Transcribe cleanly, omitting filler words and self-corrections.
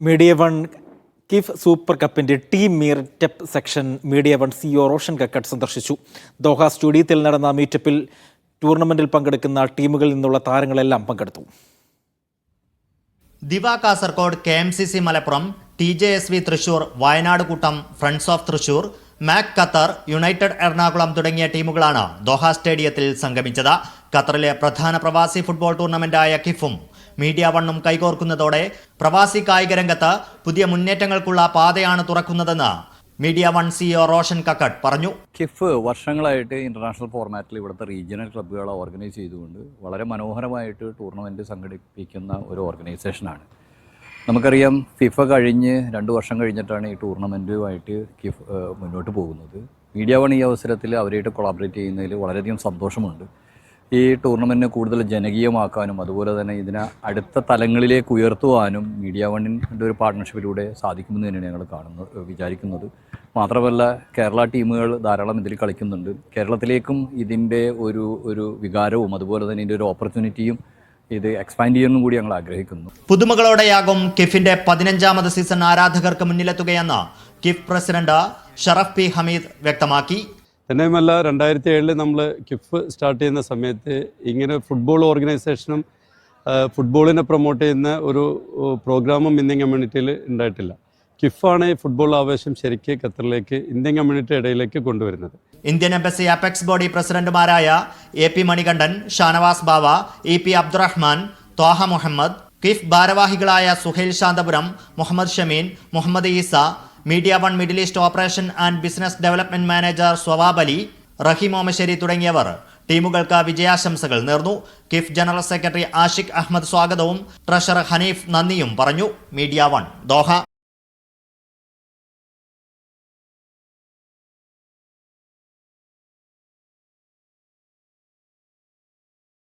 Media one കിഫ് super കപ്പിന്റെ team meetup section media one CEO Roshan Kakkatt സന്ദർശിച്ചു. Doha സ്റ്റേഡിയത്തിൽ നടന്ന മീറ്റപ്പിൽ ടൂർണമെന്റിൽ പങ്കെടുക്കുന്ന ടീമുകളിൽ നിന്നുള്ള താരങ്ങളെല്ലാം പങ്കെടുത്തു. ദിവ കാസർകോട്, KMCC മലപ്പുറം, TJSV തൃശൂർ, വയനാട് കൂട്ടം, friends of Thrissur, Mac Qatar, United Ernakulam തുടങ്ങിയ ടീമുകളാണ് ദോഹ സ്റ്റേഡിയത്തിൽ സംഗമിച്ചത്. ഖത്തറിലെ പ്രധാന പ്രവാസി ഫുട്ബോൾ ടൂർണമെന്റായ കിഫും മീഡിയ വണ്ണും കൈകോർക്കുന്നതോടെ പ്രവാസി കായിക രംഗത്ത് പുതിയ മുന്നേറ്റങ്ങൾക്കുള്ള പാതയാണ് തുറക്കുന്നതെന്ന് media one CEO Roshan Kakkat പറഞ്ഞു. കിഫ് വർഷങ്ങളായിട്ട് ഇന്റർനാഷണൽ ഫോർമാറ്റിൽ ഇവിടുത്തെ റീജിയണൽ ക്ലബ്ബുകളെ ഓർഗനൈസ് ചെയ്തുകൊണ്ട് വളരെ മനോഹരമായിട്ട് ടൂർണമെൻറ്റ് സംഘടിപ്പിക്കുന്ന ഒരു ഓർഗനൈസേഷനാണ്. നമുക്കറിയാം, ഫിഫ കഴിഞ്ഞ് 2 വർഷം കഴിഞ്ഞിട്ടാണ് ഈ ടൂർണമെൻറ്റുമായിട്ട് കിഫ് മുന്നോട്ട് പോകുന്നത്. മീഡിയ വൺ ഈ അവസരത്തിൽ അവരായിട്ട് കൊളാബറേറ്റ് ചെയ്യുന്നതിൽ വളരെയധികം സന്തോഷമുണ്ട്. ഈ ടൂർണമെൻറ്റിനെ കൂടുതൽ ജനകീയമാക്കാനും അതുപോലെ തന്നെ ഇതിനെ അടുത്ത തലങ്ങളിലേക്ക് ഉയർത്തുവാനും മീഡിയ വണ്ണിൻ്റെ ഒരു പാർട്ട്ണർഷിപ്പിലൂടെ സാധിക്കുമെന്ന് തന്നെയാണ് ഞങ്ങൾ വിചാരിക്കുന്നത്. മാത്രമല്ല, കേരള ടീമുകൾ ധാരാളം ഇതിൽ കളിക്കുന്നുണ്ട്. കേരളത്തിലേക്കും ഇതിൻ്റെ ഒരു വികാരവും അതുപോലെ തന്നെ ഇതിൻ്റെ ഒരു ഓപ്പർച്യൂണിറ്റിയും ഇത് എക്സ്പാൻഡ് ചെയ്യാനും കൂടി ഞങ്ങൾ ആഗ്രഹിക്കുന്നു. പുതുമകളോടെയാകും കിഫിന്റെ 15ാമത് സീസൺ ആരാധകർക്ക് മുന്നിലെത്തുകയെന്ന് കിഫ് പ്രസിഡന്റ് ഷറഫ് പി ഹമീദ് വ്യക്തമാക്കി. തന്നെയുമല്ല, 2007 നമ്മൾ കിഫ് സ്റ്റാർട്ട് ചെയ്യുന്ന സമയത്ത് ഇങ്ങനെ ഫുട്ബോൾ ഓർഗനൈസേഷനും ഫുട്ബോളിനെ പ്രൊമോട്ട് ചെയ്യുന്ന ഒരു പ്രോഗ്രാമും ഇന്ത്യൻ കമ്മ്യൂണിറ്റിയിൽ ഉണ്ടായിട്ടില്ല. കിഫാണ് ഈ ഫുട്ബോൾ ആവേശം ശരിക്ക് ഖത്തറിലേക്ക് ഇന്ത്യൻ കമ്മ്യൂണിറ്റി ഇടയിലേക്ക് കൊണ്ടുവരുന്നത്. ഇന്ത്യൻ എംബസി അപെക്സ് ബോഡി പ്രസിഡന്റുമാരായ AP മണികണ്ഠൻ, ഷാനവാസ് ബാവ, EP അബ്ദുറഹ്മാൻ, ത്വാഹ മുഹമ്മദ്, കിഫ് ഭാരവാഹികളായ Suhail Santhapuram, Muhammad Shameen, Muhammad Eesa, media one middle east operation and business development manager Swavab Ali, Rahim Omassery തുടങ്ങിയവർ ടീമുകൾക്ക് വിജയാശംസകൾ നേർന്നു. കിഫ് ജനറൽ സെക്രട്ടറി ആഷിഖ് അഹമ്മദ് സ്വാഗതവും ട്രഷറർ ഹനീഫ് നന്ദിയും പറഞ്ഞു. Media one Doha.